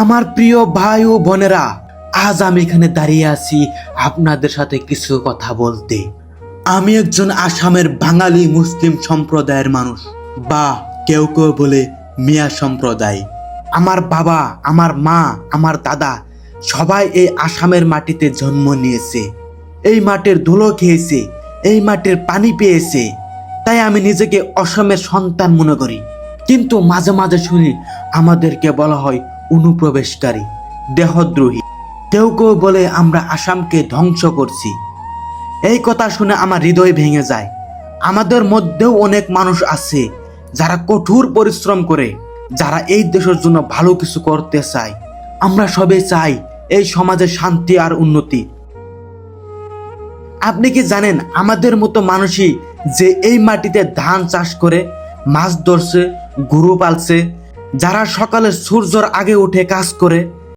আমার প্রিয় ভাই ও বোনেরা, আজ আমি এখানে দাঁড়িয়ে আছি আপনাদের সাথে কিছু কথা বলতে। আমি একজন আসামের বাঙালি মুসলিম সম্প্রদায়ের মানুষ, বা কেউ কেউ বলে মিয়া সম্প্রদায়। আমার বাবা, আমার মা, আমার দাদা সবাই এই আসামের মাটিতে জন্ম নিয়েছে, এই মাটির ধুলো খেয়েছে, এই মাটির পানি পেয়েছে। তাই আমি নিজেকে অসমের সন্তান মনে করি। কিন্তু মাঝে মাঝে শুনি আমাদেরকে বলা হয় অনুপ্রবেশকারী, দেহদ্রোহী। কেউ কেউ বলে আমরা আসামকে ধ্বংস করছি। এই কথা শুনে আমার হৃদয় ভেঙে যায়। আমাদের মধ্যেও অনেক মানুষ আছে যারা কঠোর পরিশ্রম করে, যারা এই দেশের জন্য ভালো কিছু করতে চায়। আমরা সবাই চাই এই সমাজে শান্তি আর উন্নতি। আপনি কি জানেন আমাদের মতো মানুষই যে এই মাটিতে ধান চাষ করে, মাছ ধরছে, গরু পালছে, যারা সকালে সূর্যের আগে উঠে কাজ করে,